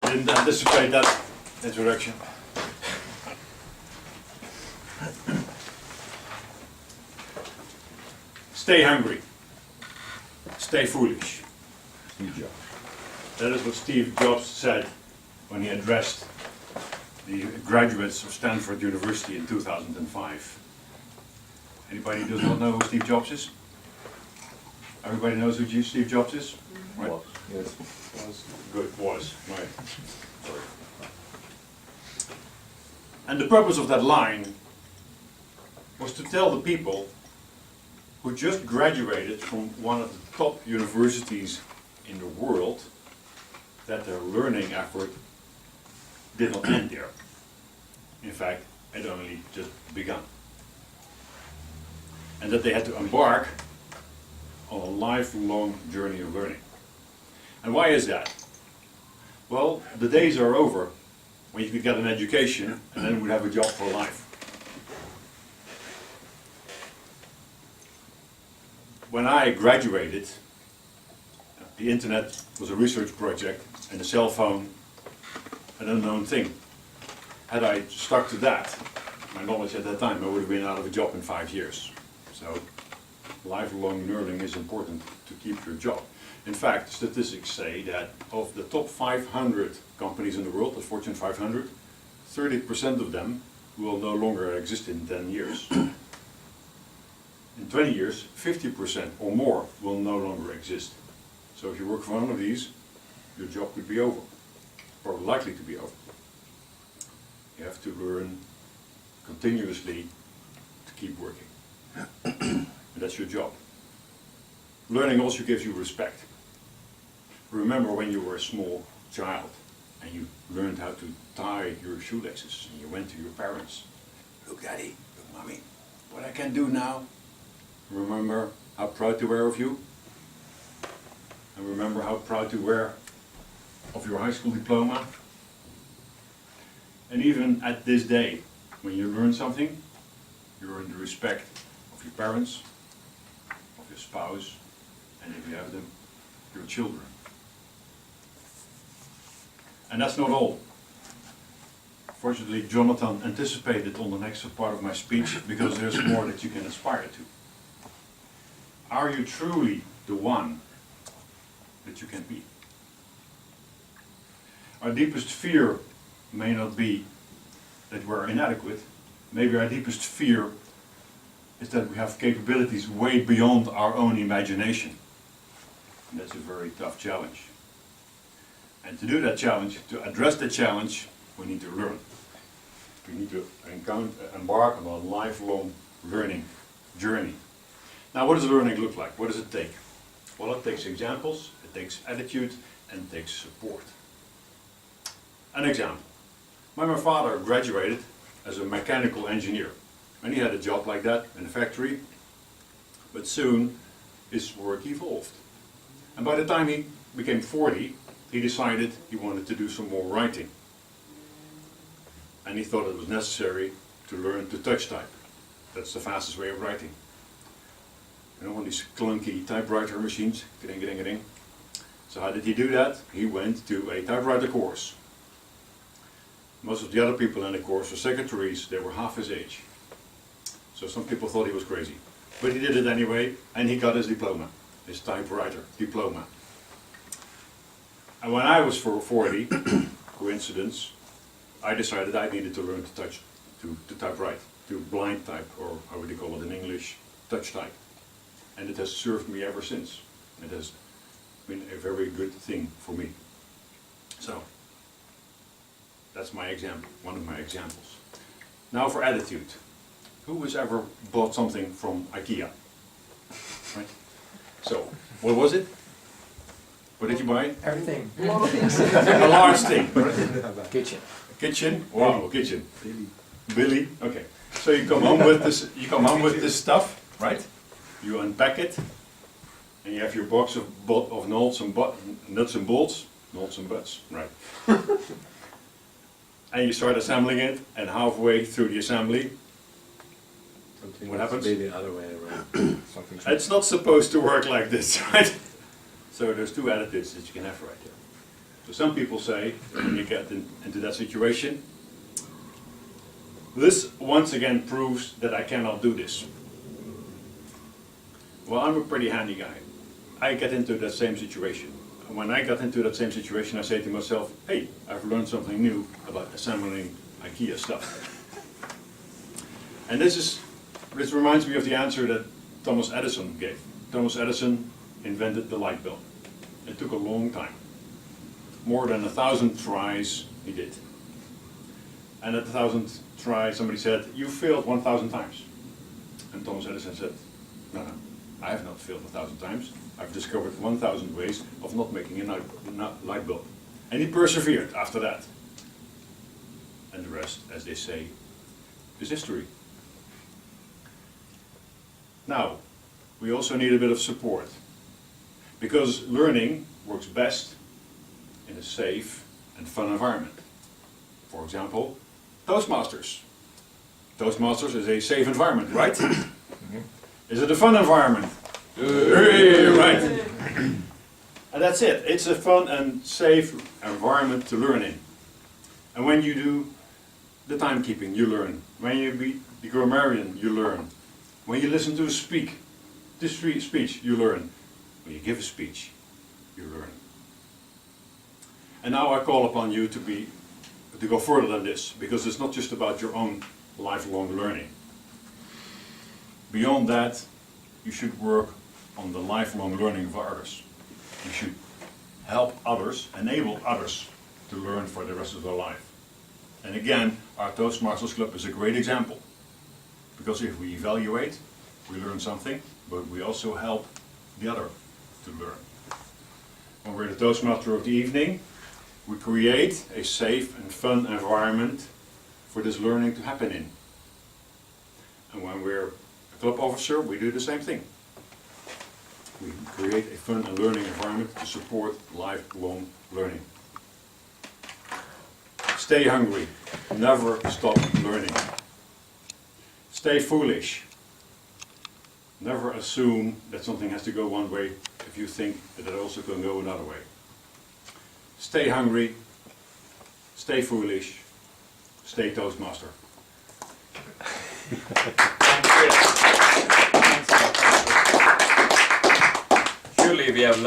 Didn't anticipate that introduction. Stay hungry. Stay foolish. Steve Jobs. That is what Steve Jobs said when he addressed the graduates of Stanford University in 2005. Anybody who does not know who Steve Jobs is? Everybody knows who Steve Jobs is? Right. Was. Yes. Was. Good, was. Right. Sorry. And the purpose of that line was to tell the people who just graduated from one of the top universities in the world that their learning effort did not end there. In fact, it only just begun. And that they had to embark on a lifelong journey of learning. And why is that? Well, the days are over when you could get an education and then would have a job for life. When I graduated, the internet was a research project and the cell phone an unknown thing. Had I stuck to that, my knowledge at that time, I would have been out of a job in 5 years. So lifelong learning is important to keep your job. In fact, statistics say that of the top 500 companies in the world, the Fortune 500, 30% of them will no longer exist in 10 years. In 20 years, 50% or more will no longer exist. So if you work for one of these, your job could be over, or likely to be over. You have to learn continuously to keep working. And that's your job. Learning also gives you respect. Remember when you were a small child and you learned how to tie your shoelaces and you went to your parents. Look, Daddy, look, Mommy, what I can do now. Remember how proud they were of you? And remember how proud you were of your high school diploma? And even at this day, when you learn something, you earn the respect of your parents, of your spouse, and if you have them, your children. And that's not all. Fortunately, Jonathan anticipated on the next part of my speech because there's more that you can aspire to. Are you truly the one that you can be? Our deepest fear may not be that we're inadequate. Maybe our deepest fear is that we have capabilities way beyond our own imagination. And that's a very tough challenge. And to do that challenge, to address the challenge, we need to learn. We need to embark on a lifelong learning journey. Now, what does learning look like? What does it take? Well, it takes examples, it takes attitude, and it takes support. An example. When my father graduated as a mechanical engineer, and he had a job like that in a factory, but soon his work evolved. And by the time he became 40, he decided he wanted to do some more writing. And he thought it was necessary to learn to touch type. That's the fastest way of writing. You know, one of these clunky typewriter machines, ding-a-ding-a-ding. So how did he do that? He went to a typewriter course. Most of the other people in the course were secretaries, they were half his age. So some people thought he was crazy. But he did it anyway, and he got his diploma, his typewriter diploma. And when I was 40, coincidence, I decided I needed to learn to typewrite, to blind type, or how would you call it in English, touch type. And it has served me ever since. It has been a very good thing for me. So, that's my example, one of my examples. Now for attitude. Who has ever bought something from IKEA? Right? So, what was it? What did you buy? Everything. A lot of things. A large thing. Kitchen. Kitchen? Wow, kitchen. Billy. Okay. So you come home with this. You come home with this stuff, right? You unpack it, and you have your box of nuts and bolts, nuts and butts, right? And you start assembling it, and halfway through the assembly, what happens? Maybe the other way around. It's not supposed to work like this, right? So there's two attitudes that you can have right there. So some people say, when you get into that situation, this once again proves that I cannot do this. Well, I'm a pretty handy guy. I get into that same situation. And when I got into that same situation, I say to myself, hey, I've learned something new about assembling IKEA stuff. And this reminds me of the answer that Thomas Edison gave. Thomas Edison invented the light bulb. It took a long time. More than 1,000 tries he did. And at the 1,000th try, somebody said, you failed 1,000 times. And Thomas Edison said, no, I have not failed 1,000 times. I've discovered 1,000 ways of not making a light bulb. And he persevered after that. And the rest, as they say, is history. Now, we also need a bit of support. Because learning works best in a safe and fun environment. For example, Toastmasters. Toastmasters is a safe environment, right? Is it a fun environment? Right. And that's it. It's a fun and safe environment to learn in. And when you do the timekeeping, you learn. When you be the grammarian, you learn. When you listen to a speech, you learn. When you give a speech, you learn. And now I call upon you to go further than this, because it's not just about your own lifelong learning. Beyond that, you should work on the lifelong learning of others. You should help others, enable others to learn for the rest of their life. And again, our Toastmasters Club is a great example. Because if we evaluate, we learn something, but we also help the other to learn. When we're the Toastmaster of the evening, we create a safe and fun environment for this learning to happen in. And when we're a club officer, we do the same thing. We create a fun and learning environment to support lifelong learning. Stay hungry, never stop learning. Stay foolish. Never assume that something has to go one way if you think that it also can go another way. Stay hungry, stay foolish, stay Toastmaster. Surely we have